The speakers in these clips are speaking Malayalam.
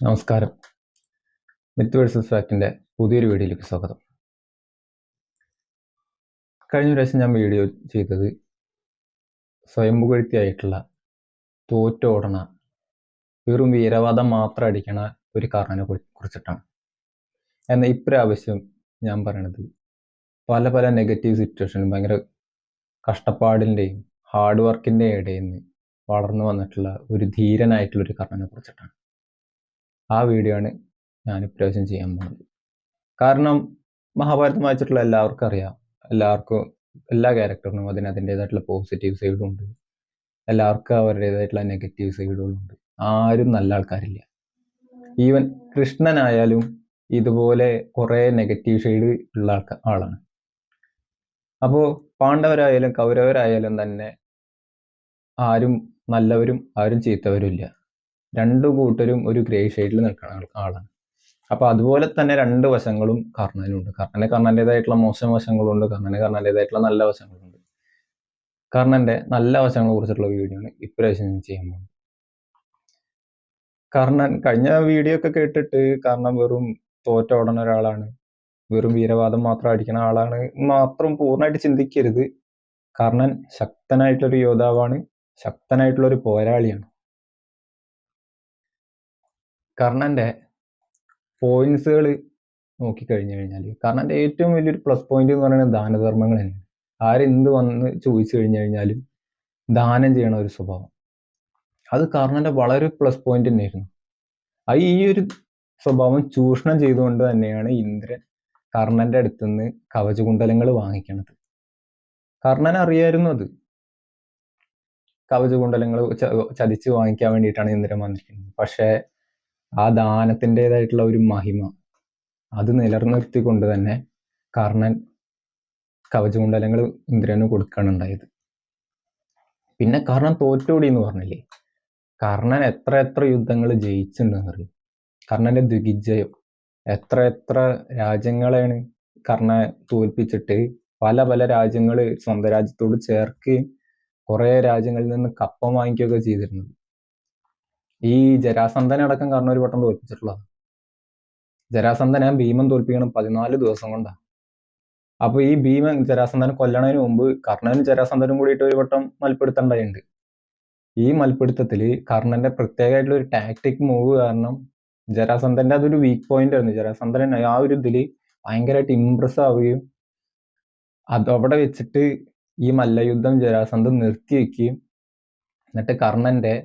നമസ്കാരം. മിത്ത് വേഴ്സസ് ഫാക്ടിൻ്റെ പുതിയൊരു വീഡിയോയിലേക്ക് സ്വാഗതം. കഴിഞ്ഞ പ്രാവശ്യം ഞാൻ വീഡിയോ ചെയ്തത് സ്വയംപുകഴ്ത്തിയായിട്ടുള്ള തോറ്റോടണ വെറും വീരവാദം മാത്രം അടിക്കണ ഒരു കാരണനെ കുറിച്ചിട്ടാണ്. എന്നാൽ ഇപ്രാവശ്യം ഞാൻ പറയണത് പല പല നെഗറ്റീവ് സിറ്റുവേഷനും ഭയങ്കര കഷ്ടപ്പാടിൻ്റെയും ഹാർഡ് വർക്കിൻ്റെയും ഇടയിൽ നിന്ന് വളർന്നു വന്നിട്ടുള്ള ഒരു ധീരനായിട്ടുള്ളൊരു കാരണനെ കുറിച്ചിട്ടാണ്. ആ വീഡിയോ ആണ് ഞാൻ ഇപ്രാവശ്യം ചെയ്യാൻ പോകുന്നത്. കാരണം മഹാഭാരതം വായിച്ചിട്ടുള്ള എല്ലാവർക്കും അറിയാം, എല്ലാ ക്യാരക്ടറിനും അതിൻ്റെതായിട്ടുള്ള പോസിറ്റീവ് സൈഡും ഉണ്ട്, എല്ലാവർക്കും അവരുടേതായിട്ടുള്ള നെഗറ്റീവ് സൈഡുകളും ഉണ്ട്. ആരും നല്ല ആൾക്കാരില്ല. ഈവൻ കൃഷ്ണനായാലും ഇതുപോലെ കുറേ നെഗറ്റീവ് ഷെയ്ഡ് ഉള്ള ആളാണ്. അപ്പോൾ പാണ്ഡവരായാലും കൗരവരായാലും തന്നെ ആരും നല്ലവരും ആരും ചീത്തവരും ഇല്ല. രണ്ടു കൂട്ടരും ഒരു ഗ്രേ ഷെയ്ഡിൽ നിൽക്കുന്ന ആളാണ്. അപ്പൊ അതുപോലെ തന്നെ രണ്ട് വശങ്ങളും കർണനുണ്ട്. കർണന്റേതായിട്ടുള്ള മോശം വശങ്ങളുണ്ട്, കർണന്റേതായിട്ടുള്ള നല്ല വശങ്ങളുണ്ട്. കർണന്റെ നല്ല വശങ്ങളെ കുറിച്ചിട്ടുള്ള വീഡിയോ ആണ് ഇപ്രാവശ്യം ഞാൻ ചെയ്യാൻ പോകുന്നത്. കർണൻ കഴിഞ്ഞ വീഡിയോ ഒക്കെ കേട്ടിട്ട് കർണൻ വെറും തോറ്റോടുന്ന ഒരാളാണ്, വെറും വീരവാദം മാത്രം അടിക്കുന്ന ആളാണ് മാത്രം പൂർണ്ണമായിട്ട് ചിന്തിക്കരുത്. കർണൻ ശക്തനായിട്ടുള്ളൊരു യോദ്ധാവാണ്, ശക്തനായിട്ടുള്ളൊരു പോരാളിയാണ്. കർണന്റെ പോയിന്റ്സുകൾ നോക്കിക്കഴിഞ്ഞു കഴിഞ്ഞാൽ കർണന്റെ ഏറ്റവും വലിയൊരു പ്ലസ് പോയിന്റ് എന്ന് പറയുന്നത് ദാനധർമ്മങ്ങൾ തന്നെയാണ്. ആരെന്ത് വന്ന് ചോദിച്ചു കഴിഞ്ഞു കഴിഞ്ഞാലും ദാനം ചെയ്യണ ഒരു സ്വഭാവം, അത് കർണന്റെ വളരെ പ്ലസ് പോയിന്റ് തന്നെയായിരുന്നു. ഈ ഒരു സ്വഭാവം ചൂഷണം ചെയ്തുകൊണ്ട് തന്നെയാണ് ഇന്ദ്രൻ കർണന്റെ അടുത്ത് നിന്ന് കവചകുണ്ടലങ്ങൾ വാങ്ങിക്കണത്. കർണൻ അറിയായിരുന്നു അത്. കവചകുണ്ടലങ്ങൾ ചതിച്ച് വാങ്ങിക്കാൻ വേണ്ടിയിട്ടാണ് ഇന്ദ്രൻ വന്നിരിക്കുന്നത്. പക്ഷേ ആ ദാനത്തിൻ്റെതായിട്ടുള്ള ഒരു മഹിമ അത് നിലനിർത്തിക്കൊണ്ട് തന്നെ കർണൻ കവചകുണ്ടലങ്ങൾ ഇന്ദ്രന് കൊടുക്കുകയാണ് ഉണ്ടായത്. പിന്നെ കർണൻ തോറ്റോടി എന്ന് പറഞ്ഞില്ലേ, കർണൻ എത്ര യുദ്ധങ്ങൾ ജയിച്ചിട്ടുണ്ടെന്ന് അറിയും. കർണന്റെ ദിഗ്വിജയം എത്ര രാജ്യങ്ങളെയാണ് കർണനെ തോൽപ്പിച്ചിട്ട് പല പല രാജ്യങ്ങൾ സ്വന്തം രാജ്യത്തോട് ചേർക്കുകയും കുറെ രാജ്യങ്ങളിൽ നിന്ന് കപ്പം വാങ്ങിക്കുകയൊക്കെ ചെയ്തിരുന്നത്. ഈ ജരാസന്ധനെ അടക്കം കർണൻ ഒരു വട്ടം തോൽപ്പിച്ചിട്ടുള്ളതാണ്. ജരാസന്ധനെ ഭീമൻ തോൽപ്പിക്കണം 14 ദിവസം കൊണ്ടാണ്. അപ്പൊ ഈ ഭീമൻ ജരാസന്ധനെ കൊല്ലണതിന് മുമ്പ് കർണനും ജരാസന്ധനും കൂടിയിട്ട് ഒരു വട്ടം മൽപ്പിടുത്തണ്ടായിട്ടുണ്ട്. ഈ മൽപ്പിടുത്തത്തില് കർണന്റെ പ്രത്യേകമായിട്ടുള്ള ഒരു ടാക്ടിക് മൂവ് കാരണം ജരാസന്ധന്റെ അതൊരു വീക്ക് പോയിന്റ് ആയിരുന്നു. ജരാസന്ധൻ ആ ഒരു ഇതില് ഭയങ്കരമായിട്ട് ഇംപ്രസ് ആവുകയും അതവിടെ വെച്ചിട്ട് ഈ മല്ലയുദ്ധം ജരാസന്ധൻ നിർത്തി വെക്കുകയും എന്നിട്ട് കർണന്റെ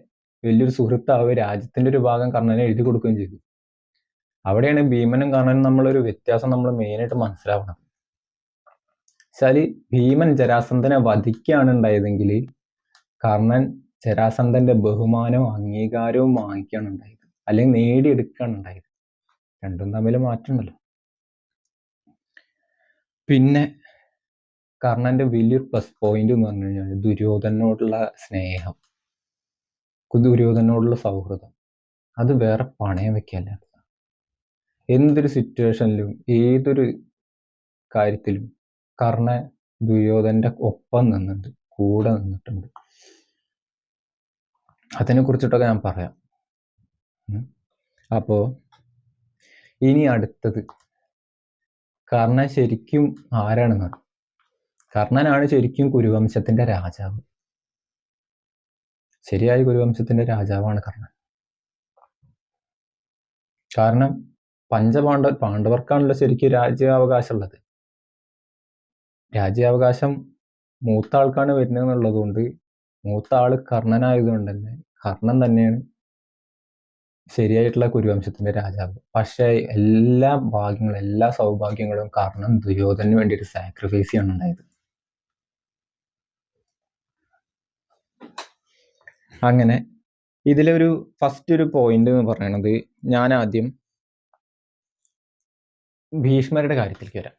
വലിയൊരു സുഹൃത്താവുകയും രാജ്യത്തിന്റെ ഒരു ഭാഗം കർണനെ എഴുതി കൊടുക്കുകയും ചെയ്തു. അവിടെയാണ് ഭീമനും കർണനും നമ്മളൊരു വ്യത്യാസം നമ്മൾ മെയിനായിട്ട് മനസ്സിലാവണം. വെച്ചാല് ഭീമൻ ജരാസന്ധനെ വധിക്കുകയാണ് ഉണ്ടായതെങ്കിൽ കർണൻ ജരാസന്ധന്റെ ബഹുമാനവും അംഗീകാരവും വാങ്ങിക്കുകയാണ് ഉണ്ടായത്, അല്ലെങ്കിൽ നേടിയെടുക്കുകയാണ് ഉണ്ടായത്. രണ്ടും തമ്മിൽ മാറ്റമുണ്ടല്ലോ. പിന്നെ കർണന്റെ വലിയൊരു പ്ലസ് പോയിന്റ് എന്ന് പറഞ്ഞു കഴിഞ്ഞാൽ ദുര്യോധനോടുള്ള സ്നേഹം, ദുര്യോധനോടുള്ള സൗഹൃദം, അത് വേറെ പണയം വെക്കല്ല. എന്തൊരു സിറ്റുവേഷനിലും ഏതൊരു കാര്യത്തിലും കർണൻ ദുര്യോധനന്റെ ഒപ്പം നിന്നിട്ടുണ്ട്, കൂടെ നിന്നിട്ടുണ്ട്. അതിനെ കുറിച്ചിട്ടൊക്കെ ഞാൻ പറയാം. അപ്പോ ഇനി അടുത്തത് കർണൻ ശരിക്കും ആരാണെന്ന്. കർണനാണ് ശരിക്കും കുരുവംശത്തിന്റെ രാജാവ്. ശരിയായ കുരുവംശത്തിന്റെ രാജാവാണ് കർണൻ. കാരണം പാണ്ഡവർക്കാണല്ലോ ശരിക്കും രാജ്യാവകാശം ഉള്ളത്. രാജ്യാവകാശം മൂത്ത ആൾക്കാണ് വരുന്നതെന്നുള്ളത് കൊണ്ട് മൂത്ത ആള് കർണനായതുകൊണ്ട് തന്നെ കർണൻ തന്നെയാണ് ശരിയായിട്ടുള്ള കുരുവംശത്തിന്റെ രാജാവ്. പക്ഷെ എല്ലാ ഭാഗ്യങ്ങളും എല്ലാ സൗഭാഗ്യങ്ങളും കർണൻ ദുര്യോധനന് വേണ്ടിയിട്ട് സാക്രിഫൈസ് ചെയ്യാണ് ഉണ്ടായത്. അങ്ങനെ ഇതിലൊരു ഫസ്റ്റ് ഒരു പോയിന്റ് എന്ന് പറയുന്നത്, ഞാൻ ആദ്യം ഭീഷ്മരുടെ കാര്യത്തിലേക്ക് വരാം.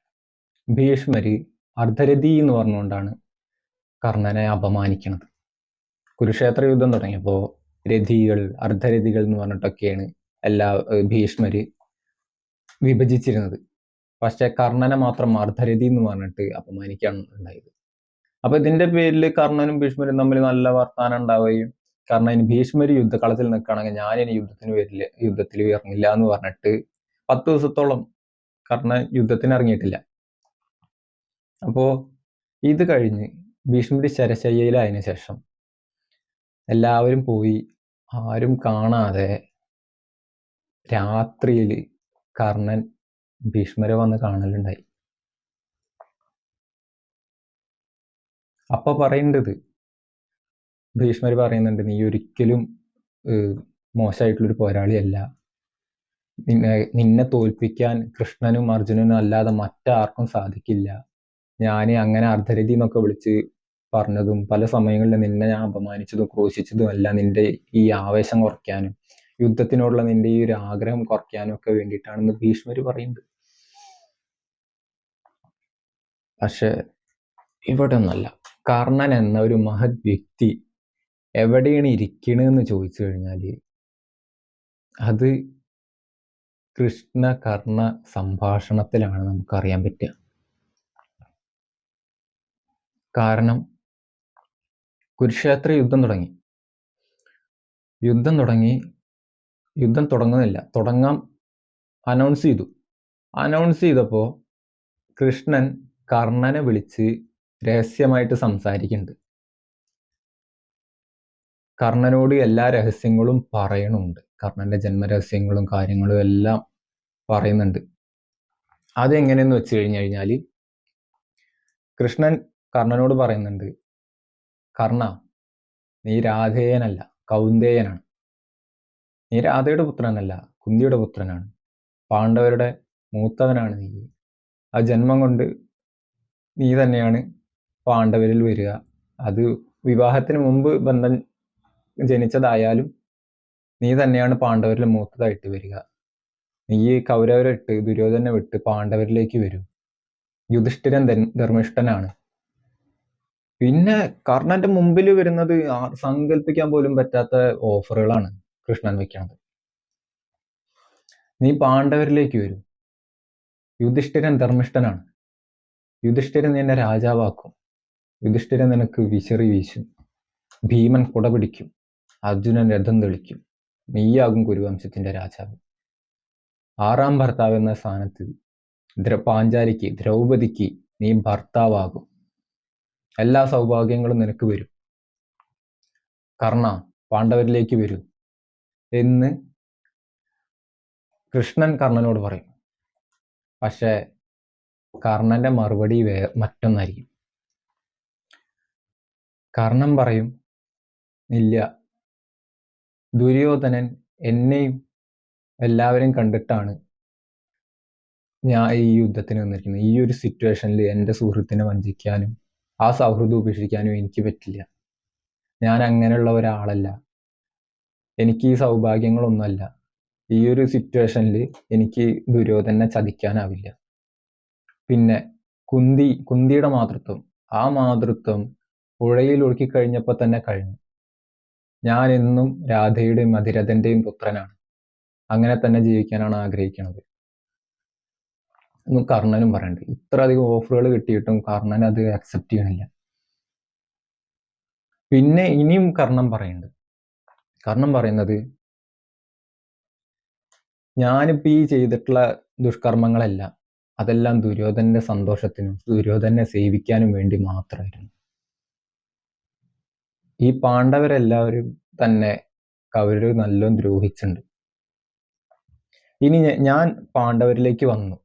ഭീഷ്മര് അർദ്ധരഥി എന്ന് പറഞ്ഞുകൊണ്ടാണ് കർണനെ അപമാനിക്കുന്നത്. കുരുക്ഷേത്ര യുദ്ധം തുടങ്ങിയപ്പോൾ രഥികൾ അർദ്ധരഥികൾ എന്ന് പറഞ്ഞിട്ടൊക്കെയാണ് എല്ലാ ഭീഷ്മര് വിഭജിച്ചിരുന്നത്. പക്ഷെ കർണനെ മാത്രം അർദ്ധരഥി എന്ന് പറഞ്ഞിട്ട് അപമാനിക്കാൻ ഉണ്ടായത്. അപ്പൊ ഇതിന്റെ പേരിൽ കർണനും ഭീഷ്മരും തമ്മിൽ നല്ല വർത്താനം ഉണ്ടാവുകയും കാരണം ഇനി ഭീഷ്മർ യുദ്ധക്കളത്തിൽ നിൽക്കുകയാണെങ്കിൽ ഞാനിനി യുദ്ധത്തിൽ ഇറങ്ങില്ല എന്ന് പറഞ്ഞിട്ട് 10 ദിവസത്തോളം കർണൻ യുദ്ധത്തിന് ഇറങ്ങിയിട്ടില്ല. അപ്പോ ഇത് കഴിഞ്ഞ് ഭീഷ്മർ ശരശയ്യയിലായതിനു ശേഷം എല്ലാവരും പോയി ആരും കാണാതെ രാത്രിയിൽ കർണൻ ഭീഷ്മരെ വന്ന് കാണലുണ്ടായി. അപ്പൊ പറയേണ്ടത് ഭീഷ്മർ പറയുന്നുണ്ട്, നീ ഒരിക്കലും മോശമായിട്ടുള്ളൊരു പോരാളിയല്ല, നിന്നെ തോൽപ്പിക്കാൻ കൃഷ്ണനും അർജുനനും അല്ലാതെ മറ്റാർക്കും സാധിക്കില്ല. ഞാൻ അങ്ങനെ അർദ്ധരഥി എന്നൊക്കെ വിളിച്ച് പറഞ്ഞതും പല സമയങ്ങളിൽ നിന്നെ ഞാൻ അപമാനിച്ചതും ക്രോശിച്ചതും അല്ല, നിന്റെ ഈ ആവേശം കുറയ്ക്കാനും യുദ്ധത്തിനോടുള്ള നിന്റെ ഈ ഒരു ആഗ്രഹം കുറയ്ക്കാനും ഒക്കെ വേണ്ടിയിട്ടാണെന്ന് ഭീഷ്മർ പറയുന്നത്. പക്ഷെ ഇവിടെ ഒന്നല്ല. കർണൻ എന്ന ഒരു മഹത് വ്യക്തി എവിടെയാണ് ഇരിക്കണെന്ന് ചോദിച്ചു കഴിഞ്ഞാൽ അത് കൃഷ്ണ കർണ സംഭാഷണത്തിലാണ് നമുക്കറിയാൻ പറ്റുക. കാരണം കുരുക്ഷേത്ര യുദ്ധം തുടങ്ങുന്നില്ല, തുടങ്ങാൻ അനൗൺസ് ചെയ്തപ്പോൾ കൃഷ്ണൻ കർണനെ വിളിച്ച് രഹസ്യമായിട്ട് സംസാരിക്കുന്നുണ്ട്. കർണനോട് എല്ലാ രഹസ്യങ്ങളും പറയണുണ്ട്, കർണന്റെ ജന്മരഹസ്യങ്ങളും കാര്യങ്ങളും എല്ലാം പറയുന്നുണ്ട്. അതെങ്ങനെയെന്ന് വെച്ച് കഴിഞ്ഞാൽ കൃഷ്ണൻ കർണനോട് പറയുന്നുണ്ട്, കർണ, നീ രാധേയനല്ല, കൗന്ദേയനാണ്. നീ രാധയുടെ പുത്രനല്ല, കുന്തിയുടെ പുത്രനാണ്. പാണ്ഡവരുടെ മൂത്തവനാണ് നീ. ആ ജന്മം കൊണ്ട് നീ തന്നെയാണ് പാണ്ഡവരിൽ വരിക. അത് വിവാഹത്തിന് മുമ്പ് ബന്ധം ജനിച്ചതായാലും നീ തന്നെയാണ് പാണ്ഡവരിൽ മൂത്തതായിട്ട് വരിക. നീ കൗരവരെ ഇട്ട് ദുര്യോധനെ വിട്ട് പാണ്ഡവരിലേക്ക് വരും. യുധിഷ്ഠിരൻ ധർമ്മിഷ്ഠനാണ്. പിന്നെ കർണന്റെ മുമ്പിൽ വരുന്നത് സങ്കല്പിക്കാൻ പോലും പറ്റാത്ത ഓഫറുകളാണ് കൃഷ്ണൻ വെക്കുന്നത്. നീ പാണ്ഡവരിലേക്ക് വരും. യുധിഷ്ഠിരൻ ധർമ്മിഷ്ഠനാണ്. യുധിഷ്ഠിരൻ നിന്നെ രാജാവാക്കും. യുധിഷ്ഠിരൻ നിനക്ക് വിശറി വീശും. ഭീമൻ കുട പിടിക്കും. അർജുനൻ രഥം തെളിക്കും. നീയാകും കുരുവംശത്തിന്റെ രാജാവ്. 6ാം ഭർത്താവ് എന്ന സ്ഥാനത്ത് പാഞ്ചാലിക്ക്, ദ്രൗപദിക്ക് നീ ഭർത്താവാകും. എല്ലാ സൗഭാഗ്യങ്ങളും നിനക്ക് വരും. കർണ, പാണ്ഡവരിലേക്ക് വരൂ എന്ന് കൃഷ്ണൻ കർണനോട് പറയും. പക്ഷെ കർണന്റെ മറുപടി മറ്റൊന്നായിരിക്കും. കർണൻ പറയും, ഇല്ല, ദുര്യോധനൻ എന്നെയും എല്ലാവരെയും കണ്ടിട്ടാണ് ഞാൻ ഈ യുദ്ധത്തിന് വന്നിരിക്കുന്നത്. ഈ ഒരു സിറ്റുവേഷനിൽ എൻ്റെ സുഹൃത്തിനെ വഞ്ചിക്കാനും ആ സൗഹൃദം ഉപേക്ഷിക്കാനും എനിക്ക് പറ്റില്ല. ഞാൻ അങ്ങനെയുള്ള ഒരാളല്ല. എനിക്ക് ഈ സൗഭാഗ്യങ്ങളൊന്നുമല്ല. ഈ ഒരു സിറ്റുവേഷനിൽ എനിക്ക് ദുര്യോധനെ ചതിക്കാനാവില്ല. പിന്നെ കുന്തിയുടെ മാതൃത്വം, ആ മാതൃത്വം പുഴയിൽ ഒഴുക്കിക്കഴിഞ്ഞപ്പോൾ തന്നെ കഴിഞ്ഞു. ഞാൻ എന്നും രാധയുടെയും മധിരഥന്റെയും പുത്രനാണ്. അങ്ങനെ തന്നെ ജീവിക്കാനാണ് ആഗ്രഹിക്കുന്നത് എന്നും കർണനും പറയുന്നുണ്ട്. ഇത്ര അധികം ഓഫറുകൾ കിട്ടിയിട്ടും കർണൻ അത് അക്സെപ്റ്റ് ചെയ്യണില്ല. പിന്നെ ഇനിയും കർണൻ പറയുന്നത്, ഞാനിപ്പോ ഈ ചെയ്തിട്ടുള്ള ദുഷ്കർമ്മങ്ങളെല്ലാം അതെല്ലാം ദുര്യോധനന്റെ സന്തോഷത്തിനും ദുര്യോധനെ സേവിക്കാനും വേണ്ടി മാത്രമായിരുന്നു. ഈ പാണ്ഡവരെല്ലാവരും തന്നെ കൗരവർ നല്ലോണം ദ്രോഹിച്ചിട്ടുണ്ട്. ഇനി ഞാൻ പാണ്ഡവരിലേക്ക് വന്നു.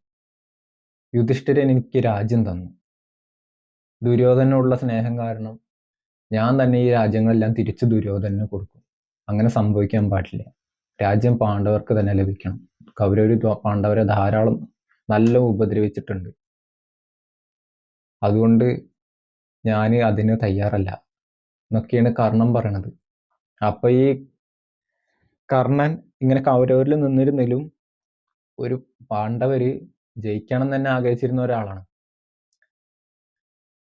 യുധിഷ്ഠിരൻ എനിക്ക് രാജ്യം തന്നു. ദുര്യോധനോടുള്ള സ്നേഹം കാരണം ഞാൻ തന്നെ ഈ രാജ്യങ്ങളെല്ലാം തിരിച്ചു ദുര്യോധനന് കൊടുക്കും. അങ്ങനെ സംഭവിക്കാൻ പാടില്ല. രാജ്യം പാണ്ഡവർക്ക് തന്നെ ലഭിക്കണം. കൗരവർ പാണ്ഡവരെ ധാരാളം നല്ല ഉപദ്രവിച്ചിട്ടുണ്ട്. അതുകൊണ്ട് ഞാൻ അതിന് തയ്യാറല്ല എന്നൊക്കെയാണ് കർണൻ പറയണത്. അപ്പൊ ഈ കർണൻ ഇങ്ങനെ കൗരവരിൽ നിന്നിരുന്നാലും ഒരു പാണ്ഡവര് ജയിക്കണം തന്നെ ആഗ്രഹിച്ചിരുന്ന ഒരാളാണ്.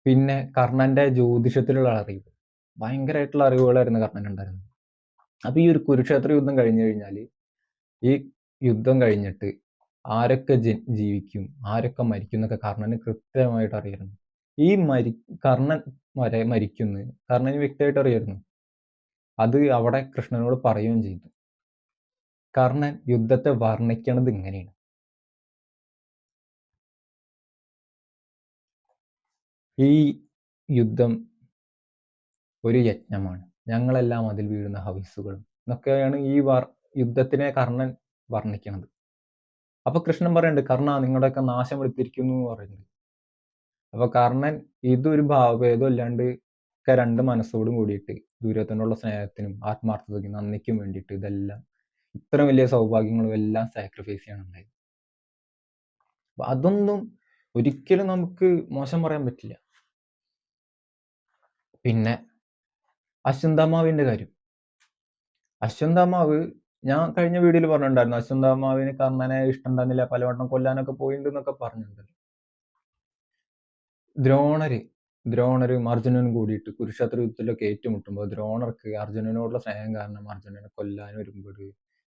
പിന്നെ കർണന്റെ ജ്യോതിഷത്തിലുള്ള അറിവ്, ഭയങ്കരമായിട്ടുള്ള അറിവുകളായിരുന്നു കർണൻ ഉണ്ടായിരുന്നത്. അപ്പൊ ഈ ഒരു കുരുക്ഷേത്ര യുദ്ധം കഴിഞ്ഞു കഴിഞ്ഞാൽ ഈ യുദ്ധം കഴിഞ്ഞിട്ട് ആരൊക്കെ ജീവിക്കും, ആരൊക്കെ മരിക്കും എന്നൊക്കെ കർണന് കൃത്യമായിട്ട് അറിയായിരുന്നു. ഈ കർണൻ വരെ മരിക്കുന്നു കർണന് വ്യക്തമായിട്ട് അറിയായിരുന്നു. അത് അവിടെ കൃഷ്ണനോട് പറയുകയും ചെയ്തു. കർണൻ യുദ്ധത്തെ വർണ്ണിക്കണത് ഇങ്ങനെയാണ്: ഈ യുദ്ധം ഒരു യജ്ഞമാണ്, ഞങ്ങളെല്ലാം അതിൽ വീഴുന്ന ഹവിസ്സുകളും എന്നൊക്കെയാണ് ഈ യുദ്ധത്തിനെ കർണൻ വർണ്ണിക്കണത്. അപ്പൊ കൃഷ്ണൻ പറയുന്നുണ്ട്, കർണ നിങ്ങളുടെയൊക്കെ നാശം എടുത്തിരിക്കുന്നു എന്ന് പറയുന്നത്. അപ്പൊ കർണൻ ഇതൊരു ഭാവഭേദം ഇല്ലാണ്ട് ഒക്കെ രണ്ട് മനസ്സോടും കൂടിയിട്ട് ദുര്യോധനോടുള്ള സ്നേഹത്തിനും ആത്മാർത്ഥതയ്ക്കും നന്ദിക്കും വേണ്ടിയിട്ട് ഇതെല്ലാം ഇത്ര വലിയ സൗഭാഗ്യങ്ങളും എല്ലാം സാക്രിഫൈസ് ചെയ്യണുണ്ടായി. അപ്പൊ അതൊന്നും ഒരിക്കലും നമുക്ക് മോശം പറയാൻ പറ്റില്ല. പിന്നെ അശ്വന്താമാവിന്റെ കാര്യം, അശ്വന്താമാവ് ഞാൻ കഴിഞ്ഞ വീഡിയോയിൽ പറഞ്ഞിട്ടുണ്ടായിരുന്നു, അശ്വന്താമാവിന് കർണനെ ഇഷ്ടമുണ്ടായിരുന്നില്ല, പലവട്ടം കൊല്ലാനൊക്കെ പോയിട്ടുണ്ട് എന്നൊക്കെ പറഞ്ഞിട്ടുണ്ടല്ലോ. ദ്രോണരും അർജുനനും കൂടിയിട്ട് കുരുക്ഷേത്ര യുദ്ധത്തിലൊക്കെ ഏറ്റുമുട്ടുമ്പോൾ ദ്രോണർക്ക് അർജുനനോടുള്ള സ്നേഹം കാരണം അർജുനനെ കൊല്ലാൻ വരുമ്പോൾ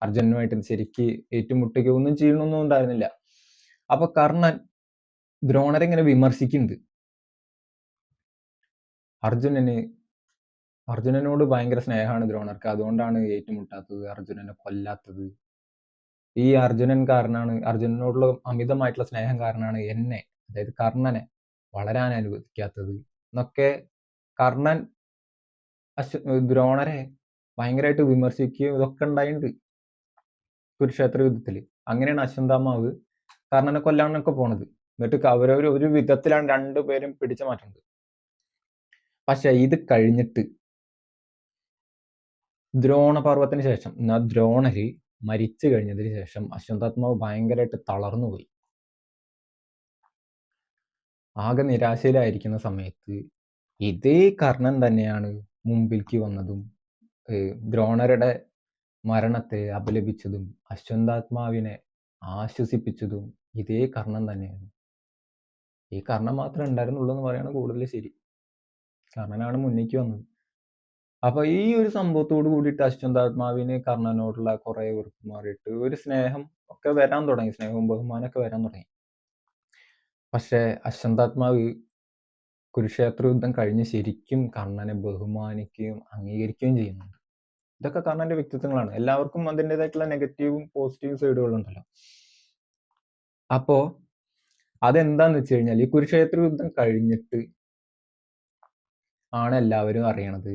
അർജുനനുമായിട്ട് ശരിക്ക് ഏറ്റുമുട്ടുകയോ ഒന്നും ചെയ്യണമൊന്നും ഉണ്ടായിരുന്നില്ല. അപ്പൊ കർണൻ ദ്രോണരെ ഇങ്ങനെ വിമർശിക്കുന്നുണ്ട്. അർജുനനോട് ഭയങ്കര സ്നേഹമാണ് ദ്രോണർക്ക്, അതുകൊണ്ടാണ് ഏറ്റുമുട്ടാത്തത്, അർജുനനെ കൊല്ലാത്തത്. ഈ അർജുനനോടുള്ള അമിതമായിട്ടുള്ള സ്നേഹം കാരണമാണ് എന്നെ, അതായത് കർണനെ വളരാൻ അനുവദിക്കാത്തത് എന്നൊക്കെ കർണൻ ദ്രോണരെ ഭയങ്കരമായിട്ട് വിമർശിക്കുകയും ഇതൊക്കെ ഉണ്ടായിട്ടുണ്ട് കുരുക്ഷേത്ര യുദ്ധത്തിൽ. അങ്ങനെയാണ് അശ്വന്താമാവ് കർണനെ കൊല്ലാനൊക്കെ പോണത്. എന്നിട്ട് അവരവർ ഒരു വിധത്തിലാണ് രണ്ടുപേരും പിടിച്ചു മാറ്റുന്നത്. പക്ഷെ ഇത് കഴിഞ്ഞിട്ട് ദ്രോണപർവത്തിന് ശേഷം ദ്രോണര് മരിച്ചു കഴിഞ്ഞതിന് ശേഷം അശ്വന്താത്മാവ് ഭയങ്കരമായിട്ട് തളർന്നുപോയി. ആകെ നിരാശയിലായിരിക്കുന്ന സമയത്ത് ഇതേ കർണൻ തന്നെയാണ് മുമ്പിലേക്ക് വന്നതും ദ്രോണരുടെ മരണത്തെ അപലപിച്ചതും അശ്വന്താത്മാവിനെ ആശ്വസിപ്പിച്ചതും ഇതേ കർണൻ തന്നെയാണ്. ഈ കർണൻ മാത്രമേ ഉണ്ടായിരുന്നുള്ളൂ എന്ന് പറയാണ് കൂടുതൽ ശരി. കർണനാണ് മുന്നേക്ക് വന്നത്. അപ്പൊ ഈ ഒരു സംഭവത്തോട് കൂടിയിട്ട് അശ്വന്താത്മാവിന് കർണനോടുള്ള കുറെ വെറുപ്പ് മാറിയിട്ട് ഒരു സ്നേഹം ഒക്കെ വരാൻ തുടങ്ങി, സ്നേഹവും ബഹുമാനമൊക്കെ വരാൻ തുടങ്ങി. പക്ഷെ അശ്വന്താത്മാവ് കുരുക്ഷേത്ര യുദ്ധം കഴിഞ്ഞ് ശരിക്കും കർണനെ ബഹുമാനിക്കുകയും അംഗീകരിക്കുകയും ചെയ്യുന്നുണ്ട്. ഇതൊക്കെ കർണന്റെ വ്യക്തിത്വങ്ങളാണ്. എല്ലാവർക്കും അതിൻ്റെതായിട്ടുള്ള നെഗറ്റീവും പോസിറ്റീവും സൈഡുകളുണ്ടല്ലോ. അപ്പോ അതെന്താന്ന് വെച്ച് കഴിഞ്ഞാൽ ഈ കുരുക്ഷേത്ര യുദ്ധം കഴിഞ്ഞിട്ട് ആണ് എല്ലാവരും അറിയണത്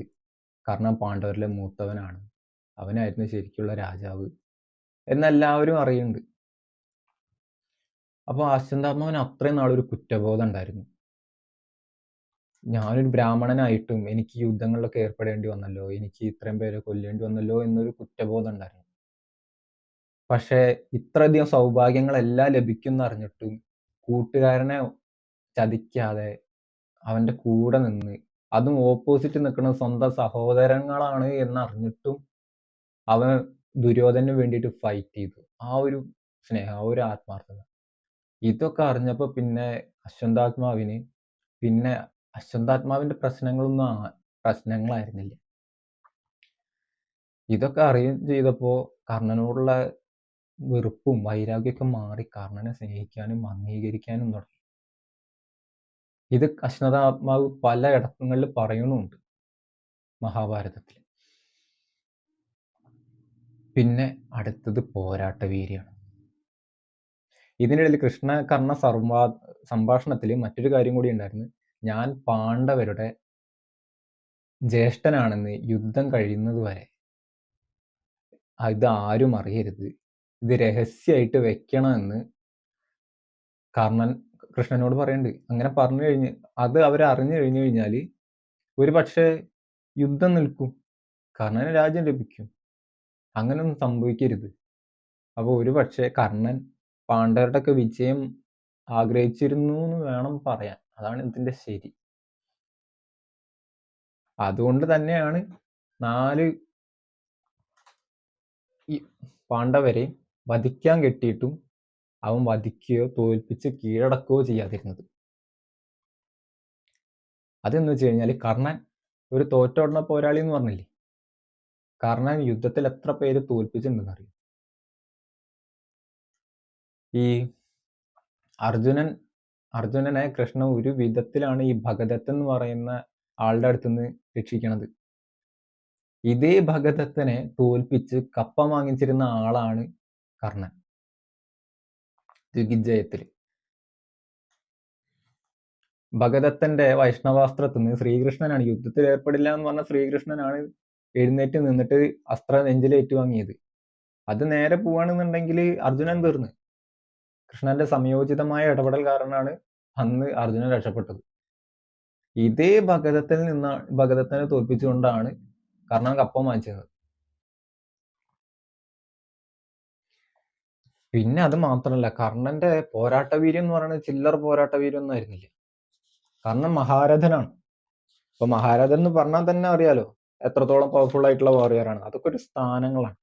കർണൻ പാണ്ഡവരിലെ മൂത്തവനാണ്, അവനായിരുന്നു ശരിക്കുള്ള രാജാവ് എന്നെല്ലാവരും അറിയുന്നുണ്ട്. അപ്പൊ അശ്വന്താത്മാവന് അത്രയും നാളൊരു കുറ്റബോധം ഉണ്ടായിരുന്നു. ഞാനൊരു ബ്രാഹ്മണനായിട്ടും എനിക്ക് യുദ്ധങ്ങളിലൊക്കെ ഏർപ്പെടേണ്ടി വന്നല്ലോ, എനിക്ക് ഇത്രയും പേരെ കൊല്ലേണ്ടി വന്നല്ലോ എന്നൊരു കുറ്റബോധം ഉണ്ടായിരുന്നു. പക്ഷെ ഇത്രയധികം സൗഭാഗ്യങ്ങളെല്ലാം ലഭിക്കുന്ന അറിഞ്ഞിട്ടും കൂട്ടുകാരനെ ചതിക്കാതെ അവന്റെ കൂടെ നിന്ന്, അതും ഓപ്പോസിറ്റ് നിൽക്കുന്ന സ്വന്തം സഹോദരങ്ങളാണ് എന്നറിഞ്ഞിട്ടും അവൻ ദുര്യോധനന് വേണ്ടിയിട്ട് ഫൈറ്റ് ചെയ്തു. ആ ഒരു സ്നേഹം, ആ ഒരു ആത്മാർത്ഥത, ഇതൊക്കെ അറിഞ്ഞപ്പോ പിന്നെ അശ്വന്താത്മാവിന്റെ പ്രശ്നങ്ങളൊന്നും പ്രശ്നങ്ങളായിരുന്നില്ല. ഇതൊക്കെ അറിയുകയും ചെയ്തപ്പോ കർണനോടുള്ള വെറുപ്പും വൈരാഗ്യമൊക്കെ മാറി കർണനെ സ്നേഹിക്കാനും അംഗീകരിക്കാനും തുടങ്ങി. ഇത് അശ്വന്താത്മാവ് പല ഇടങ്ങളിൽ പറയുന്നുണ്ട് മഹാഭാരതത്തിൽ. പിന്നെ അടുത്തത് പോരാട്ടവീര്യാണ്. ഇതിനിടയിൽ കർണ സംഭാഷണത്തിൽ മറ്റൊരു കാര്യം കൂടി ഉണ്ടായിരുന്നു. ഞാൻ പാണ്ഡവരുടെ ജ്യേഷ്ഠനാണെന്ന് യുദ്ധം കഴിയുന്നത് വരെ ഇത് ആരും അറിയരുത്, ഇത് രഹസ്യമായിട്ട് വെക്കണമെന്ന് കർണൻ കൃഷ്ണനോട് പറയുന്നുണ്ട്. അങ്ങനെ പറഞ്ഞു കഴിഞ്ഞ് അത് അവരറിഞ്ഞു കഴിഞ്ഞു കഴിഞ്ഞാൽ ഒരു പക്ഷേ യുദ്ധം നിൽക്കും, കർണന് രാജ്യം ലഭിക്കും. അങ്ങനെയൊന്നും സംഭവിക്കരുത്. അപ്പോൾ ഒരു പക്ഷേ കർണൻ പാണ്ഡവരുടെ ഒക്കെ വിജയം ആഗ്രഹിച്ചിരുന്നു എന്ന് വേണം പറയാൻ. അതാണ് ഇതിന്റെ ശരി. അതുകൊണ്ട് തന്നെയാണ് 4 ഈ പാണ്ഡവരെ വധിക്കാൻ കെട്ടിയിട്ടും അവൻ വധിക്കുകയോ തോൽപ്പിച്ച് കീഴടക്കുകയോ ചെയ്യാതിരുന്നത്. അതെന്ന് വെച്ച് കഴിഞ്ഞാൽ കർണൻ ഒരു തോറ്റോടുന്ന പോരാളി എന്ന് പറഞ്ഞില്ലേ, കർണൻ യുദ്ധത്തിൽ എത്ര പേര് തോൽപ്പിച്ചിട്ടുണ്ടെന്ന് അറിയും. ഈ അർജുനനെ കൃഷ്ണൻ ഒരു വിധത്തിലാണ് ഈ ഭഗദത്തൻ എന്ന് പറയുന്ന ആളുടെ അടുത്തുനിന്ന് രക്ഷിക്കണത്. ഇതേ ഭഗദത്തനെ തോൽപ്പിച്ച് കപ്പ വാങ്ങിച്ചിരുന്ന ആളാണ് കർണൻ ദിഗ്വിജയത്തിൽ. ഭഗദത്തന്റെ വൈഷ്ണവാസ്ത്രത്തിൽ നിന്ന് ശ്രീകൃഷ്ണനാണ് യുദ്ധത്തിൽ ഏർപ്പെടില്ല എന്ന് പറഞ്ഞ ശ്രീകൃഷ്ണനാണ് എഴുന്നേറ്റ് നിന്നിട്ട് അസ്ത്രം നെഞ്ചിൽ ഏറ്റുവാങ്ങിയത്. അത് നേരെ പോവാണെന്നുണ്ടെങ്കിൽ അർജുനൻ തീർന്ന്. കൃഷ്ണന്റെ സംയോജിതമായ ഇടപെടൽ കാരണമാണ് അന്ന് അർജുനൻ രക്ഷപ്പെട്ടത്. ഇതേ ഭഗദത്തനെ തോൽപ്പിച്ചുകൊണ്ടാണ് കർണൻ കപ്പം വാങ്ങിച്ചത്. പിന്നെ അത് മാത്രമല്ല, കർണന്റെ പോരാട്ടവീര്യം എന്ന് പറയുന്നത് ചില്ലറ പോരാട്ടവീര്യം ഒന്നും ആയിരുന്നില്ല. കർണൻ മഹാരഥനാണ്. ഇപ്പൊ മഹാരഥൻ എന്ന് പറഞ്ഞാൽ തന്നെ അറിയാലോ എത്രത്തോളം പവർഫുൾ ആയിട്ടുള്ള വാറിയർ ആണ്. അതൊക്കെ ഒരു സ്ഥാനങ്ങളാണ്.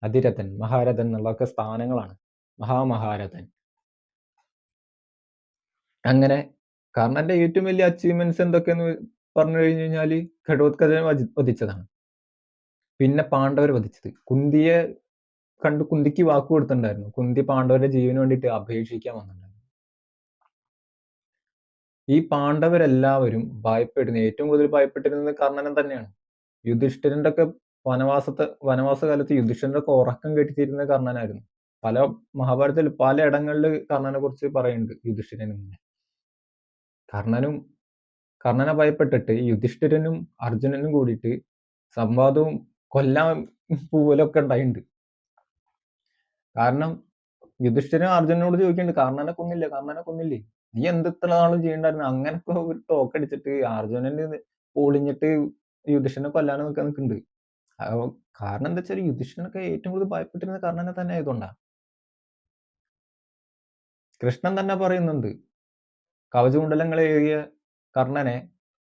അതിരഥൻ, മഹാരഥൻ എന്നുള്ളതൊക്കെ സ്ഥാനങ്ങളാണ്. മഹാരഥൻ. അങ്ങനെ കർണന്റെ ഏറ്റവും വലിയ അച്ചീവ്മെന്റ്സ് എന്തൊക്കെയെന്ന് പറഞ്ഞു കഴിഞ്ഞു കഴിഞ്ഞാല് ഘടോത്കചനെ വധിച്ചതാണ്. പിന്നെ പാണ്ഡവരെ വധിച്ചത്. കുന്തിയെ കണ്ട് കുന്തിക്ക് വാക്ക് കൊടുത്തിട്ടുണ്ടായിരുന്നു. കുന്തി പാണ്ഡവരുടെ ജീവന് വേണ്ടിയിട്ട് അപേക്ഷിക്കാൻ വന്നിട്ടുണ്ടായിരുന്നു. ഈ പാണ്ഡവരെല്ലാവരും ഏറ്റവും കൂടുതൽ ഭയപ്പെട്ടിരുന്നത് കർണനെ തന്നെയാണ്. യുധിഷ്ഠിരന്റെ ഒക്കെ വനവാസകാലത്ത് യുധിഷ്ഠിരന്റെ ഒക്കെ ഉറക്കം കെട്ടിച്ചിരുന്നത് കർണനായിരുന്നു. പല മഹാഭാരതത്തിൽ പല ഇടങ്ങളിൽ കർണനെ കുറിച്ച് പറയുന്നുണ്ട്. യുധിഷ്ഠിരൻ ഇങ്ങനെ കർണനെ ഭയപ്പെട്ടിട്ട് യുധിഷ്ഠിരനും അർജുനനും കൂടിയിട്ട് സംവാദവും കൊല്ലാൻ പൂവലൊക്കെ ഉണ്ടായിട്ടുണ്ട്. കാരണം യുധിഷ്ഠിരൻ അർജുനനോട് ചോദിക്കുന്നുണ്ട്, കർണനെ കൊന്നില്ലേ, നീ എന്തിത്ര നാളും ചെയ്യണ്ടായിരുന്നു? അങ്ങനൊക്കെ ഒരു ടോക്കടിച്ചിട്ട് അർജുനന് പൊളിഞ്ഞിട്ട് യുധിഷ്ഠിരനെ കൊല്ലാനും നിൽക്കുന്നുണ്ട്. കാരണം എന്താ വെച്ചാൽ യുധിഷ്ഠിരനൊക്കെ ഏറ്റവും കൂടുതൽ ഭയപ്പെട്ടിരുന്ന കർണനെ തന്നെ ആയതുകൊണ്ടാ. കൃഷ്ണൻ തന്നെ പറയുന്നുണ്ട്, കവചകുണ്ടലങ്ങളേറിയ കർണനെ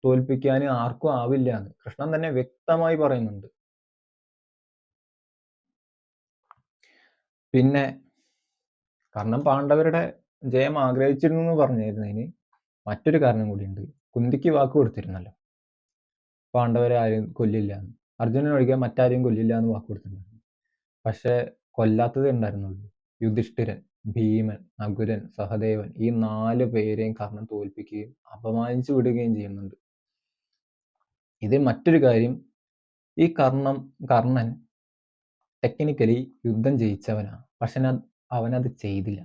തോൽപ്പിക്കാൻ ആർക്കും ആവില്ല എന്ന് കൃഷ്ണൻ തന്നെ വ്യക്തമായി പറയുന്നുണ്ട്. പിന്നെ കർണൻ പാണ്ഡവരുടെ ജയം ആഗ്രഹിച്ചിരുന്നു എന്ന് പറഞ്ഞിരുന്നതിന് മറ്റൊരു കാരണം കൂടിയുണ്ട്. കുന്തിക്ക് വാക്ക് കൊടുത്തിരുന്നല്ലോ, പാണ്ഡവരെ ആരും കൊല്ലില്ല എന്ന്. അർജുനൻ ഒഴികെ മറ്റാരെയും കൊല്ലില്ല എന്ന് വാക്ക് കൊടുത്തിട്ടുണ്ടായിരുന്നു. പക്ഷെ കൊല്ലാത്തതേ ഉണ്ടായിരുന്നുള്ളൂ. യുധിഷ്ഠിരൻ, ഭീമൻ, നകുലൻ, സഹദേവൻ, ഈ 4 പേരെയും കർണൻ തോൽപ്പിക്കുകയും അപമാനിച്ചു വിടുകയും ചെയ്യുന്നുണ്ട്. ഇത് മറ്റൊരു കാര്യം, ഈ കർണൻ ടെക്നിക്കലി യുദ്ധം ജയിച്ചവനാണ്. പക്ഷെ അവനത് ചെയ്തില്ല.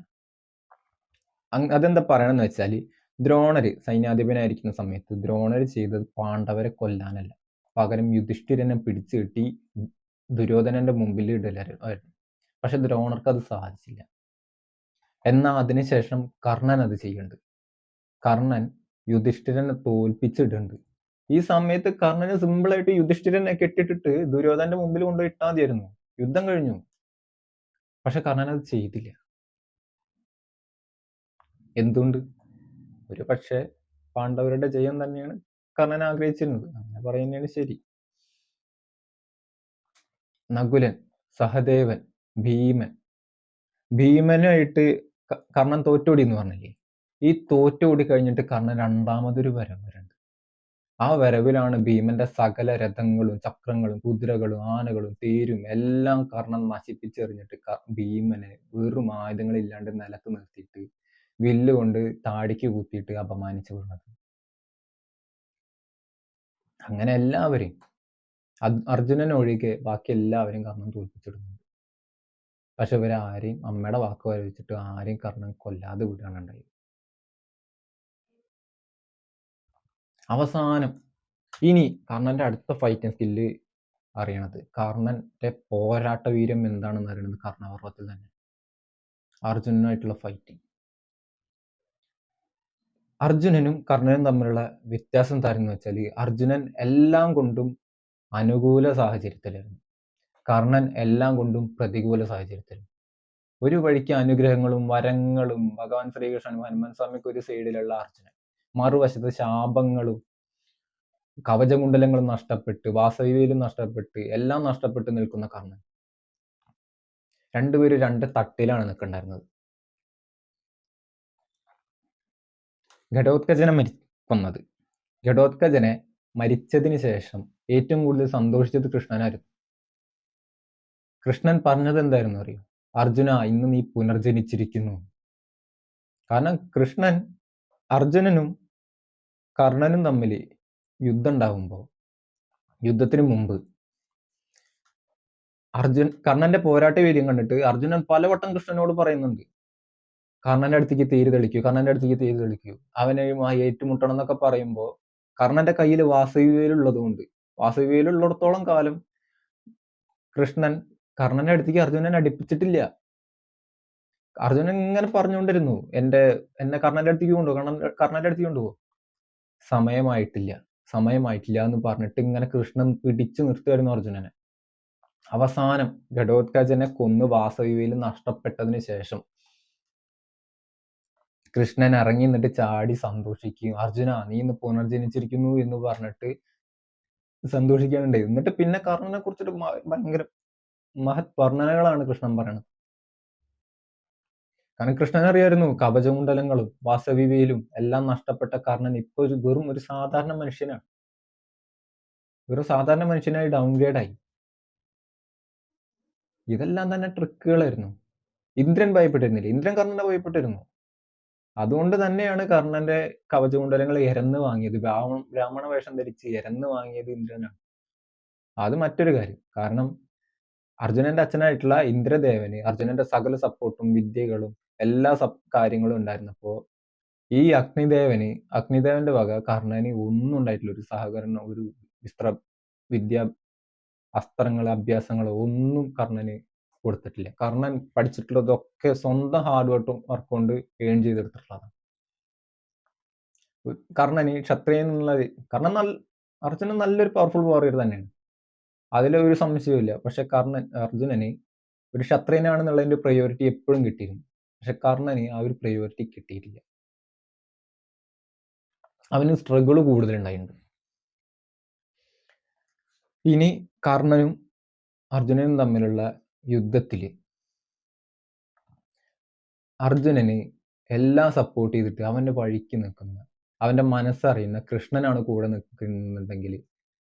അതെന്താ പറയണമെന്ന് വെച്ചാൽ, ദ്രോണര് സൈന്യാധിപനായിരിക്കുന്ന സമയത്ത് ദ്രോണര് ചെയ്തത് പാണ്ഡവരെ കൊല്ലാനല്ല, പകരം യുധിഷ്ഠിരനെ പിടിച്ചു കെട്ടി ദുര്യോധനന്റെ മുമ്പിൽ ഇടലായിരുന്നു. പക്ഷെ ദ്രോണർക്ക് അത് സാധിച്ചില്ല. എന്നാൽ അതിനുശേഷം കർണൻ അത് ചെയ്യുന്നുണ്ട്. കർണൻ യുധിഷ്ഠിരനെ തോൽപ്പിച്ചിട്ടുണ്ട്. ഈ സമയത്ത് കർണന് സിമ്പിളായിട്ട് യുധിഷ്ഠിരനെ കെട്ടിട്ടിട്ട് ദുര്യോധനന്റെ മുമ്പിൽ കൊണ്ടുപോയി ഇട്ടാൽ മതിയായിരുന്നു, യുദ്ധം കഴിഞ്ഞു. പക്ഷെ കർണൻ അത് ചെയ്തില്ല. എന്തുകൊണ്ട്? ഒരു പക്ഷേ പാണ്ഡവരുടെ ജയം തന്നെയാണ് കർണൻ ആഗ്രഹിച്ചിരുന്നത്. അങ്ങനെ പറയുന്നതാണ് ശരി. നകുലൻ, സഹദേവൻ, ഭീമനായിട്ട് കർണൻ തോറ്റോടി എന്ന് പറഞ്ഞില്ലേ? ഈ തോറ്റോടി കഴിഞ്ഞിട്ട് കർണൻ രണ്ടാമതൊരു വരവ് വരുന്നുണ്ട്. ആ വരവിലാണ് ഭീമന്റെ സകല രഥങ്ങളും ചക്രങ്ങളും കുതിരകളും ആനകളും തേരും എല്ലാം കർണൻ നശിപ്പിച്ചെറിഞ്ഞിട്ട് ഭീമനെ വെറും ആയുധങ്ങളില്ലാണ്ട് നിലത്ത് നിർത്തിയിട്ട് വില്ലുകൊണ്ട് താടിക്ക് കുത്തിയിട്ട് അപമാനിച്ചു വിടുന്നത്. അങ്ങനെ എല്ലാവരെയും, അർജുനൻ ഒഴികെ ബാക്കി എല്ലാവരെയും കർണൻ തോൽപ്പിച്ചിടുന്നുണ്ട്. പക്ഷെ ഇവരാരെയും അമ്മയുടെ വാക്ക് വരവിച്ചിട്ട് ആരെയും കർണൻ കൊല്ലാതെ വിടുകയാണ് ഉണ്ടായത്. അവസാനം ഇനി കർണന്റെ അടുത്ത ഫൈറ്റിംഗ് സ്കില്ല് അറിയണത്, കർണന്റെ പോരാട്ട വീര്യം എന്താണെന്ന് അറിയണത് കർണപർവ്വത്തിൽ തന്നെ. അർജുനനായിട്ടുള്ള ഫൈറ്റിംഗ്. അർജുനനും കർണനും തമ്മിലുള്ള വ്യത്യാസം എന്താണെന്ന് വെച്ചാൽ, അർജുനൻ എല്ലാം കൊണ്ടും അനുകൂല സാഹചര്യത്തിലായിരുന്നു, കർണൻ എല്ലാം കൊണ്ടും പ്രതികൂല സാഹചര്യത്തിലും. ഒരു വഴിക്ക് അനുഗ്രഹങ്ങളും വരങ്ങളും ഭഗവാൻ ശ്രീകൃഷ്ണനും ഹനുമാൻ സ്വാമിക്ക് ഒരു സൈഡിലുള്ള അർജുനൻ, മറുവശത്ത് ശാപങ്ങളും കവചകുണ്ടലങ്ങളും നഷ്ടപ്പെട്ട് വാസവിയിലും നഷ്ടപ്പെട്ട് എല്ലാം നഷ്ടപ്പെട്ട് നിൽക്കുന്ന കർണൻ. രണ്ടുപേരും 2 തട്ടിലാണ് നിൽക്കണ്ടായിരുന്നത്. ഘടോത്കചനെ കൊന്നത്. ഘടോത്കചനെ മരിച്ചതിന് ശേഷം ഏറ്റവും കൂടുതൽ സന്തോഷിച്ചത് കൃഷ്ണനായിരുന്നു. കൃഷ്ണൻ പറഞ്ഞത് എന്തായിരുന്നു അറിയോ? അർജുന, ഇന്ന് നീ പുനർജനിച്ചിരിക്കുന്നു. കാരണം അർജുനനും കർണനും തമ്മിൽ യുദ്ധം ഉണ്ടാകുമ്പോൾ യുദ്ധത്തിന് മുമ്പ് കർണന്റെ പോരാട്ട വീര്യം കണ്ടിട്ട് അർജുനൻ പലവട്ടം കൃഷ്ണനോട് പറയുന്നുണ്ട്, കർണന്റെ അടുത്തേക്ക് തീര് തെളിക്കൂ, കർണന്റെ അടുത്തേക്ക് തീര് തെളിക്കൂ, അവനുമായി ഏറ്റുമുട്ടണം എന്നൊക്കെ പറയുമ്പോൾ കർണന്റെ കയ്യിൽ വാസവിവേലുള്ളത് കൊണ്ട്, വാസവിവേലുള്ളിടത്തോളം കാലം കൃഷ്ണൻ കർണന്റെ അടുത്തേക്ക് അർജുനൻ അടുപ്പിച്ചിട്ടില്ല. അർജുനൻ ഇങ്ങനെ പറഞ്ഞുകൊണ്ടിരുന്നു, എന്നെ കർണന്റെ അടുത്തേക്ക് കൊണ്ടുപോകും, കർണന്റെ അടുത്തേക്ക് കൊണ്ടുപോകും. സമയമായിട്ടില്ല എന്ന് പറഞ്ഞിട്ട് ഇങ്ങനെ കൃഷ്ണൻ പിടിച്ചു നിർത്തുമായിരുന്നു അർജുനനെ. അവസാനം ഘടോത്കചനെ കൊന്ന് വാസവിവേല് നഷ്ടപ്പെട്ടതിന് ശേഷം കൃഷ്ണൻ ഇറങ്ങി നിന്നിട്ട് ചാടി സന്തോഷിക്കും, അർജുന നീ ഇന്ന് പുനർജനിച്ചിരിക്കുന്നു എന്ന് പറഞ്ഞിട്ട് സന്തോഷിക്കാനുണ്ട്. എന്നിട്ട് പിന്നെ കർണനെ കുറിച്ചിട്ട് ഭയങ്കര മഹത് വർണ്ണനകളാണ് കൃഷ്ണൻ പറയണത്. കാരണം കൃഷ്ണൻ അറിയായിരുന്നു കവചകുണ്ടലങ്ങളും വാസവിവേലും എല്ലാം നഷ്ടപ്പെട്ട കർണൻ ഇപ്പൊ വെറും ഒരു സാധാരണ മനുഷ്യനാണ്, വെറും സാധാരണ മനുഷ്യനായി ഡൗൺഗ്രേഡ് ആയി. ഇതെല്ലാം തന്നെ ട്രിക്കുകളായിരുന്നു. ഇന്ദ്രൻ ഭയപ്പെട്ടിരുന്നില്ല, ഇന്ദ്രൻ കർണനെ ഭയപ്പെട്ടിരുന്നു. അതുകൊണ്ട് തന്നെയാണ് കർണന്റെ കവചകുണ്ടലങ്ങൾ എരന്ന് വാങ്ങിയത്, ബ്രാഹ്മണ വേഷം ധരിച്ച് എരന്ന് വാങ്ങിയത് ഇന്ദ്രനാണ്. അത് മറ്റൊരു കാര്യം. കാരണം അർജുനന്റെ അച്ഛനായിട്ടുള്ള ഇന്ദ്രദേവന് അർജുനന്റെ സകല സപ്പോർട്ടും വിദ്യകളും എല്ലാ കാര്യങ്ങളും ഉണ്ടായിരുന്നപ്പോ ഈ അഗ്നിദേവന്റെ വക കർണന് ഒന്നും ഉണ്ടായിട്ടില്ല. ഒരു സഹകരണം, ഒരു വിദ്യ, അസ്ത്രങ്ങൾ, അഭ്യാസങ്ങൾ ഒന്നും കർണന് കൊടുത്തിട്ടില്ല. കർണൻ പഠിച്ചിട്ടുള്ളതൊക്കെ സ്വന്തം ഹാർഡ് വർക്ക് കൊണ്ട് ഏൺ ചെയ്തെടുത്തിട്ടുള്ളതാണ്. കർണന് ക്ഷത്രിയൻ എന്നുള്ളത്, അർജുനൻ നല്ലൊരു പവർഫുൾ വാറിയർ തന്നെയാണ്, അതിലൊരു സംശയമില്ല. പക്ഷെ അർജുനന് ഒരു ക്ഷത്രിയനാണെന്നുള്ളതിന്റെ പ്രയോറിറ്റി എപ്പോഴും കിട്ടിയിരുന്നു. പക്ഷെ കർണന് ആ ഒരു പ്രയോറിറ്റി കിട്ടിയിട്ടില്ല. അവന് സ്ട്രഗിൾ കൂടുതലുണ്ടായിട്ടുണ്ട്. ഇനി കർണനും അർജുനനും തമ്മിലുള്ള യുദ്ധത്തില് അർജുനന് എല്ലാം സപ്പോർട്ട് ചെയ്തിട്ട് അവന്റെ വഴിക്ക് നിൽക്കുന്ന, അവന്റെ മനസ്സറിയുന്ന കൃഷ്ണനാണ് കൂടെ നിൽക്കുന്നുണ്ടെങ്കിൽ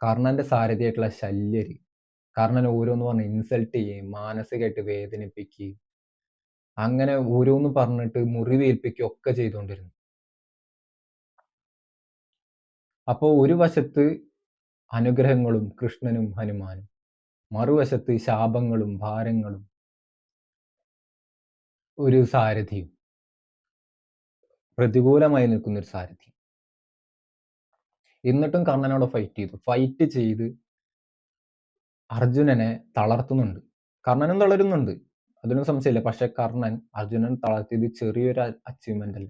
കർണന്റെ സാരഥിയായിട്ടുള്ള ശല്യര് കർണൻ ഓരോന്ന് പറഞ്ഞ് ഇൻസൾട്ട് ചെയ്യുകയും മാനസികമായിട്ട് വേദനിപ്പിക്കുകയും അങ്ങനെ ഓരോന്ന് പറഞ്ഞിട്ട് മുറിവേൽപ്പിക്കുകയും ഒക്കെ ചെയ്തുകൊണ്ടിരുന്നു. അപ്പോൾ ഒരു വശത്ത് അനുഗ്രഹങ്ങളും കൃഷ്ണനും ഹനുമാനും, മറുവശത്ത് ശാപങ്ങളും ഭാരങ്ങളും ഒരു സാരഥിയും, പ്രതികൂലമായി നിൽക്കുന്ന ഒരു സാരഥി. എന്നിട്ടും കർണനോട് ഫൈറ്റ് ചെയ്ത് അർജുനനെ തളർത്തുന്നുണ്ട്. കർണനും തളരുന്നുണ്ട്, അതിനും സംശയമില്ല. പക്ഷെ അർജുനൻ തളർത്തിയത് ചെറിയൊരു അച്ചീവ്മെന്റ് അല്ല.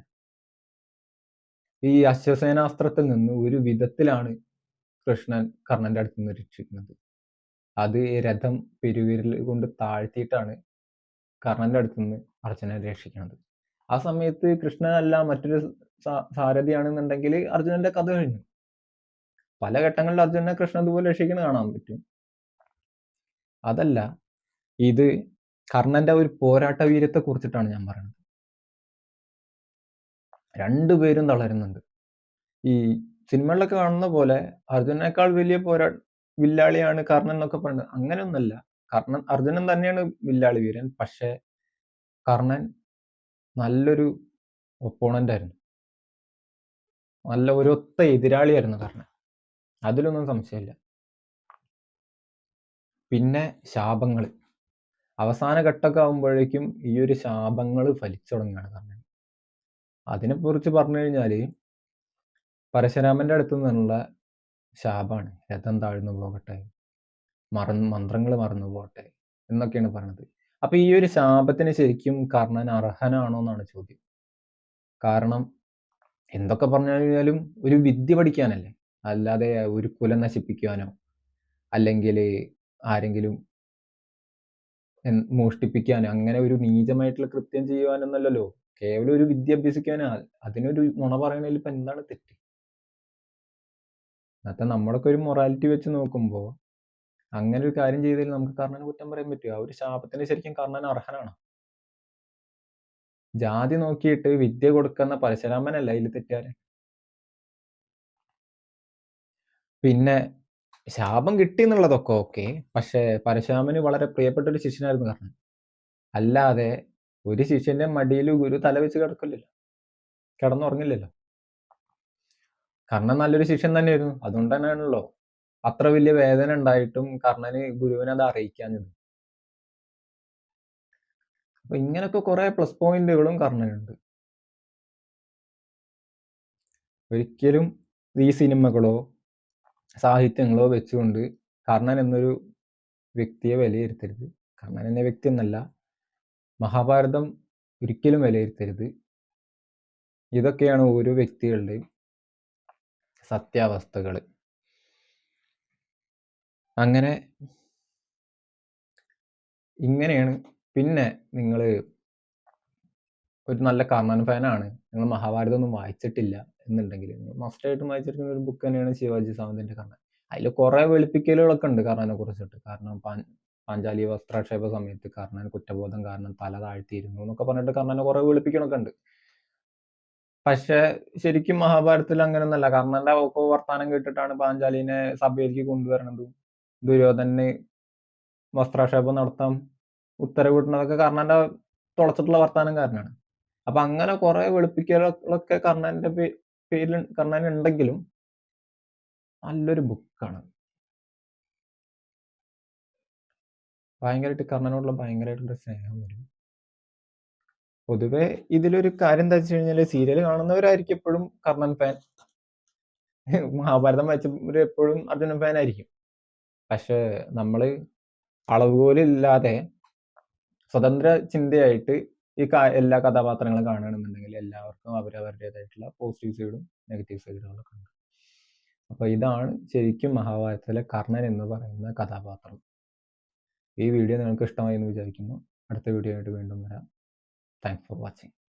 ഈ അശ്വസേനാസ്ത്രത്തിൽ നിന്ന് ഒരു വിധത്തിലാണ് കൃഷ്ണൻ കർണന്റെ അടുത്ത് നിന്ന് രക്ഷിക്കുന്നത്. അത് രഥം പെരുവിരൽ കൊണ്ട് താഴ്ത്തിയിട്ടാണ് കർണന്റെ അടുത്ത് നിന്ന് അർജുനനെ രക്ഷിക്കുന്നത്. ആ സമയത്ത് കൃഷ്ണനല്ല മറ്റൊരു സാരഥിയാണെന്നുണ്ടെങ്കിൽ അർജുനന്റെ കഥ കഴിഞ്ഞു. പല ഘട്ടങ്ങളിൽ അർജുനനെ കൃഷ്ണൻ ഇതുപോലെ രക്ഷിക്കുന്നത് കാണാൻ പറ്റും. അതല്ല, ഇത് കർണന്റെ ഒരു പോരാട്ട വീര്യത്തെ കുറിച്ചിട്ടാണ് ഞാൻ പറയുന്നത്. രണ്ടുപേരും തളരുന്നുണ്ട്. ഈ സിനിമകളിലൊക്കെ കാണുന്ന പോലെ അർജുനേക്കാൾ വലിയ വില്ലാളിയാണ് കർണൻ എന്നൊക്കെ പറയുന്നത് അങ്ങനെയൊന്നുമല്ല. അർജുനൻ തന്നെയാണ് വില്ലാളി വീരൻ. പക്ഷെ കർണൻ നല്ലൊരു ഒപ്പോണന്റ് ആയിരുന്നു, നല്ല ഒരു ഒത്ത എതിരാളിയായിരുന്നു കർണൻ, അതിലൊന്നും സംശയമില്ല. പിന്നെ ശാപങ്ങൾ അവസാന ഘട്ടമൊക്കെ ആകുമ്പോഴേക്കും ഈ ഒരു ശാപങ്ങൾ ഫലിച്ചു തുടങ്ങുകയാണ് കർണൻ. അതിനെക്കുറിച്ച് പറഞ്ഞു കഴിഞ്ഞാൽ പരശുരാമന്റെ അടുത്ത് നിന്നുള്ള ശാപാണ്, രഥം താഴ്ന്നു പോകട്ടെ, മന്ത്രങ്ങൾ മറന്നു പോകട്ടെ എന്നൊക്കെയാണ് പറയുന്നത്. അപ്പൊ ഈ ഒരു ശാപത്തിന് ശരിക്കും കർണൻ അർഹനാണോ എന്നാണ് ചോദ്യം. കാരണം എന്തൊക്കെ പറഞ്ഞു കഴിഞ്ഞാലും ഒരു വിദ്യ പഠിക്കാനല്ലേ, അല്ലാതെ ഒരു കുലം നശിപ്പിക്കാനോ അല്ലെങ്കിൽ ആരെങ്കിലും മോഷ്ടിപ്പിക്കാനോ അങ്ങനെ ഒരു നീചമായിട്ടുള്ള കൃത്യം ചെയ്യുവാനൊന്നല്ലല്ലോ. കേവലം ഒരു വിദ്യ അഭ്യസിക്കാനോ, അതിനൊരു നുണ പറയണതിൽ ഇപ്പൊ എന്താണ് തെറ്റ്? അന്നത്തെ നമ്മളൊക്കെ ഒരു മൊറാലിറ്റി വെച്ച് നോക്കുമ്പോൾ അങ്ങനെ ഒരു കാര്യം ചെയ്തതിൽ നമുക്ക് കർണനെ കുറ്റം പറയാൻ പറ്റുമോ? ആ ഒരു ശാപത്തിന് ശരിക്കും കർണൻ അർഹനാണ്. ജാതി നോക്കിയിട്ട് വിദ്യ കൊടുക്കുന്ന പരശുരാമനല്ല ഇതിൽ തെറ്റുകാരൻ. പിന്നെ ശാപം കിട്ടി എന്നുള്ളതൊക്കെ ഓക്കെ, പക്ഷെ പരശുരാമന് വളരെ പ്രിയപ്പെട്ട ഒരു ശിഷ്യനായിരുന്നു കർണൻ. അല്ലാതെ ഒരു ശിഷ്യന്റെ മടിയിൽ ഗുരു തല വെച്ച് കിടന്നുറങ്ങില്ലല്ലോ. കർണൻ നല്ലൊരു ശിഷ്യൻ തന്നെയായിരുന്നു, അതുകൊണ്ട് തന്നെയാണല്ലോ അത്ര വലിയ വേദന ഉണ്ടായിട്ടും കർണന് ഗുരുവിനെ അത് അറിയിക്കാഞ്ഞത്. അപ്പൊ ഇങ്ങനൊക്കെ കുറെ പ്ലസ് പോയിന്റുകളും കർണനുണ്ട്. ഒരിക്കലും ഈ സിനിമകളോ സാഹിത്യങ്ങളോ വെച്ചുകൊണ്ട് കർണൻ എന്നൊരു വ്യക്തിയെ വിലയിരുത്തരുത്. കർണൻ എന്ന വ്യക്തി എന്നല്ല, മഹാഭാരതം ഒരിക്കലും വിലയിരുത്തരുത്. ഇതൊക്കെയാണ് ഓരോ വ്യക്തികളുടെയും സത്യാവസ്ഥകൾ. അങ്ങനെ ഇങ്ങനെയാണ്. പിന്നെ നിങ്ങൾ ഒരു നല്ല കർണൻ ഫാനാണ്, നിങ്ങൾ മഹാഭാരതം ഒന്നും വായിച്ചിട്ടില്ല എന്നുണ്ടെങ്കിൽ നിങ്ങൾ മസ്റ്റായിട്ടും വായിച്ചിരിക്കുന്ന ഒരു ബുക്ക് തന്നെയാണ് ശിവാജി സാവന്തിന്റെ കർണൻ. അതിൽ കുറെ വെളുപ്പിക്കലുകളൊക്കെ ഉണ്ട് കർണനെ കുറിച്ചിട്ട്. കാരണം പാഞ്ചാലി വസ്ത്രാക്ഷേപ സമയത്ത് കർണൻ കുറ്റബോധം കാരണം തല താഴ്ത്തിയിരുന്നു എന്നൊക്കെ പറഞ്ഞിട്ട് കർണനെ കുറെ വെളുപ്പിക്കണൊക്കെ ഉണ്ട്. പക്ഷെ ശരിക്കും മഹാഭാരതത്തിൽ അങ്ങനെയൊന്നല്ല. കർണന്റെ ഒക്കെ വർത്താനം കേട്ടിട്ടാണ് പാഞ്ചാലിനെ സഭയിലേക്ക് കൊണ്ടുവരണതും ദുര്യോധനെ വസ്ത്രാക്ഷേപം നടത്താൻ ഉത്തരവിടുന്നതൊക്കെ കർണന്റെ തുളച്ചിട്ടുള്ള വർത്താനം കാരണമാണ്. അപ്പൊ അങ്ങനെ കുറെ വെളുപ്പിക്കലുകളൊക്കെ കർണന്റെ പേരിൽ കർണൻ ഉണ്ടെങ്കിലും നല്ലൊരു ബുക്കാണ്. ഭയങ്കരമായിട്ട് കർണനോടുള്ള ഭയങ്കരമായിട്ടുള്ള സ്നേഹം വരും. പൊതുവെ ഇതിലൊരു കാര്യം എന്താ വെച്ച് കഴിഞ്ഞാല്, സീരിയൽ കാണുന്നവരായിരിക്കും എപ്പോഴും കർണൻ ഫാൻ, മഹാഭാരതം വായിച്ചവർ എപ്പോഴും അർജുനൻ ഫാൻ ആയിരിക്കും. പക്ഷെ നമ്മള് അളവുകോലില്ലാതെ സ്വതന്ത്ര ചിന്തയായിട്ട് ഈ എല്ലാ കഥാപാത്രങ്ങളും കാണുകയാണെന്നുണ്ടെങ്കിൽ എല്ലാവർക്കും അവരവരുടേതായിട്ടുള്ള പോസിറ്റീവ് സൈഡും നെഗറ്റീവ് സൈഡുകളൊക്കെ ഉണ്ട്. അപ്പൊ ഇതാണ് ശരിക്കും മഹാഭാരതത്തിലെ കർണൻ എന്ന് പറയുന്ന കഥാപാത്രം. ഈ വീഡിയോ നിങ്ങൾക്ക് ഇഷ്ടമായി എന്ന് വിചാരിക്കുന്നു. അടുത്ത വീഡിയോ ആയിട്ട് വീണ്ടും വരാം. Thanks for watching.